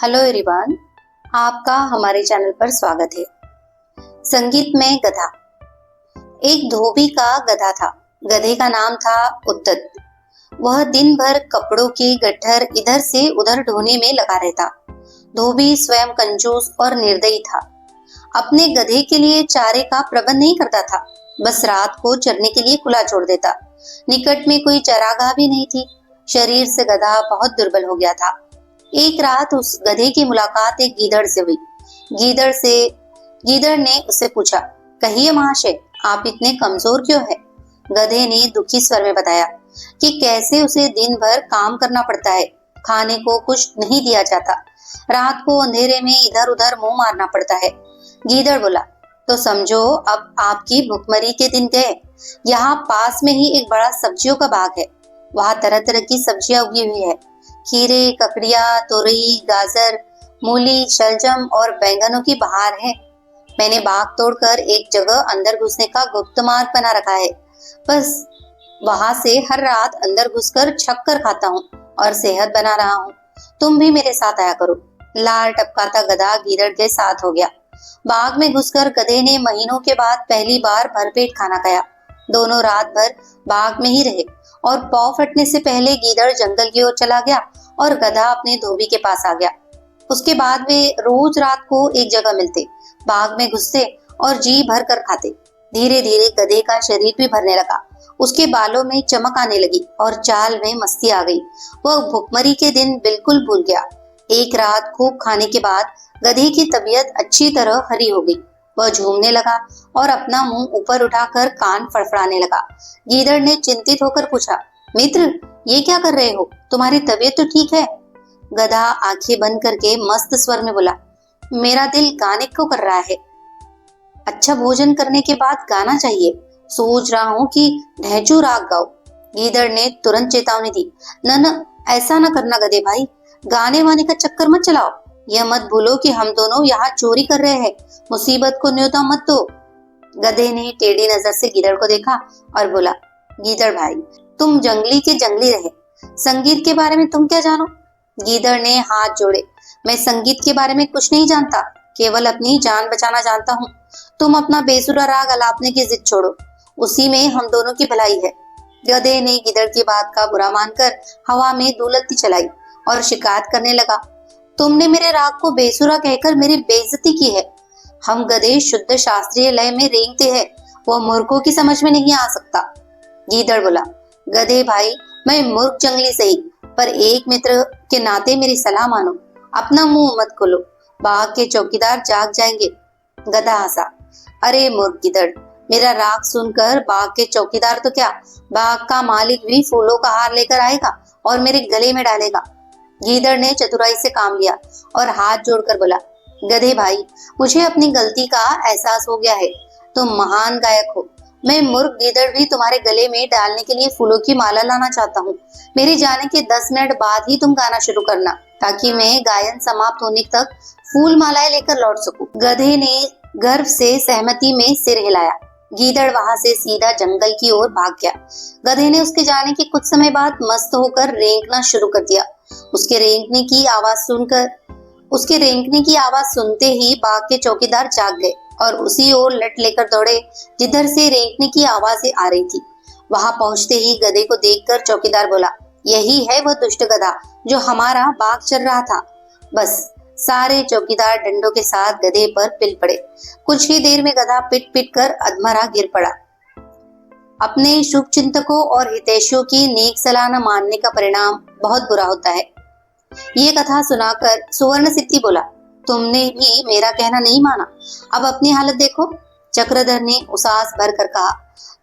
Hello everyone, आपका हमारे channel पर स्वागत है। संगीत में गधा। एक धोबी का गधा था। गधे का नाम था उद्दत। वह दिन भर कपड़ों के गट्ठर इधर से उधर ढोने में लगा रहता। धोबी स्वयं कंजूस और निर्दयी था। अपने गधे के लिए चारे का प्रबंध नहीं करता था, बस रात को चरने के लिए खुला छोड़ देता। निकट में कोई चरागाह भी नहीं थी। शरीर से गधा बहुत दुर्बल हो गया था। एक रात उस गधे की मुलाकात एक गीदड़ से हुई। गीदड़ ने उससे पूछा, कहिए महाशय, आप इतने कमजोर क्यों हैं? गधे ने दुखी स्वर में बताया कि कैसे उसे दिन भर काम करना पड़ता है, खाने को कुछ नहीं दिया जाता, रात को अंधेरे में इधर उधर मुंह मारना पड़ता है। गीदड़ बोला, तो समझो अब आपकी भुखमरी के दिन गए। यहाँ पास में ही एक बड़ा सब्जियों का बाग है। वहाँ तरह तरह की सब्जियां उगी हुई है। खीरे, ककड़िया, तोरई, गाजर, मूली, शलजम और बैंगनों की बहार है। मैंने बाग तोड़कर एक जगह अंदर घुसने का गुप्त मार्ग बना रखा है। बस वहां से हर रात अंदर घुसकर छक्कर खाता हूँ और सेहत बना रहा हूँ। तुम भी मेरे साथ आया करो। लाल टपकाता गधा गीदड़ के साथ हो गया। बाग में घुसकर गधे ने महीनों के बाद पहली बार भरपेट खाना खाया। दोनों रात भर बाग में ही रहे और पौ फटने से पहले गीदड़ जंगल की ओर चला गया और गधा अपने धोबी के पास आ गया। उसके बाद वे रोज रात को एक जगह मिलते, बाग में घुसते और जी भर कर खाते। धीरे धीरे गधे का शरीर भी भरने लगा। उसके बालों में चमक आने लगी और चाल में मस्ती आ गई। वह भुखमरी के दिन बिल्कुल भूल गया। एक रात खूब खाने के बाद गधे की तबीयत अच्छी तरह हरी हो गई। वह झूमने लगा और अपना मुंह ऊपर उठाकर कान फड़फड़ाने लगा। गीदड़ ने चिंतित होकर पूछा, मित्र, ये क्या कर रहे हो? तुम्हारी तबीयत तो ठीक है? गधा आंखें बंद करके मस्त स्वर में बोला, मेरा दिल गाने को कर रहा है। अच्छा भोजन करने के बाद गाना चाहिए। सोच रहा हूँ कि ढैंचू राग गाओ। गीदड़ ने तुरंत चेतावनी दी, न, ऐसा न करना गधे भाई, गाने वाने का चक्कर मत चलाओ। यह मत भूलो कि हम दोनों यहाँ चोरी कर रहे हैं। मुसीबत को न्योता मत दो। गधे ने टेढ़ी नजर से गीदड़ को देखा और बोला, गीदड़ भाई, तुम जंगली के जंगली रहे, संगीत के बारे में तुम क्या जानो? गीदड़ ने हाथ जोड़े, मैं संगीत के बारे में कुछ नहीं जानता, केवल अपनी जान बचाना जानता हूँ। तुम अपना बेसुरा राग अलापने की जिद छोड़ो, उसी में हम दोनों की भलाई है। गधे ने गीदड़ की बात का बुरा मानकर हवा में दुलत्ती चलाई और शिकायत करने लगा, तुमने मेरे राग को बेसुरा कहकर मेरी बेइज्जती की है। हम गधे शुद्ध शास्त्रीय लय में रेंगते हैं, वह मूर्खों की समझ में नहीं आ सकता। गीदड़ बोला, गधे भाई, मैं मूर्ख जंगली सही, पर एक मित्र के नाते मेरी सलाह मानो। अपना मुंह मत खोलो, बाग के चौकीदार जाग जाएंगे। गधा हंसा, अरे मूर्ख गीदड़, मेरा राग सुनकर बाग के चौकीदार तो क्या, बाग का मालिक भी फूलों का हार लेकर आएगा और मेरे गले में डालेगा। गीदड़ ने चतुराई से काम लिया और हाथ जोड़कर बोला, गधे भाई, मुझे अपनी गलती का एहसास हो गया है। तुम महान गायक हो। मैं मूर्ख गीदड़ भी तुम्हारे गले में डालने के लिए फूलों की माला लाना चाहता हूँ। मेरे जाने के 10 मिनट बाद ही तुम गाना शुरू करना, ताकि मैं गायन समाप्त होने तक फूल मालाएं लेकर लौट सकूं। गधे ने गर्व से सहमति में सिर हिलाया। गीदड़ वहां से सीधा जंगल की ओर भाग गया। गधे ने उसके जाने के कुछ समय बाद मस्त होकर रेंगना शुरू कर दिया। उसके रेंगने की आवाज सुनते ही बाग के चौकीदार जाग गए और उसी ओर लट लेकर दौड़े जिधर से रेंगने की आवाजें आ रही थी। वहां पहुंचते ही गधे को देखकर चौकीदार बोला, यही है वह दुष्ट गधा जो हमारा बाग चल रहा था। बस सारे चौकीदार डंडों के साथ गधे पर पिल पड़े। कुछ ही देर में गधा पिट पिट कर अधमरा गिर पड़ा। अपने शुभ चिंतकों और हितैषियों की नेक सलाह न मानने का परिणाम बहुत बुरा होता है। ये कथा सुनाकर सुवर्ण सिद्धि बोला, तुमने भी मेरा कहना नहीं माना, अब अपनी हालत देखो। चक्रधर ने उसास भर कर कहा,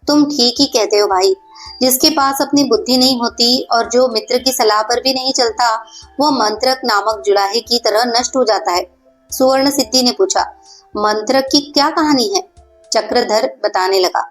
तुम ठीक ही कहते हो भाई। जिसके पास अपनी बुद्धि नहीं होती और जो मित्र की सलाह पर भी नहीं चलता, वह मंत्रक नामक जुलाहे की तरह नष्ट हो जाता है। सुवर्ण सिद्धि ने पूछा, मंत्रक की क्या कहानी है? चक्रधर बताने लगा,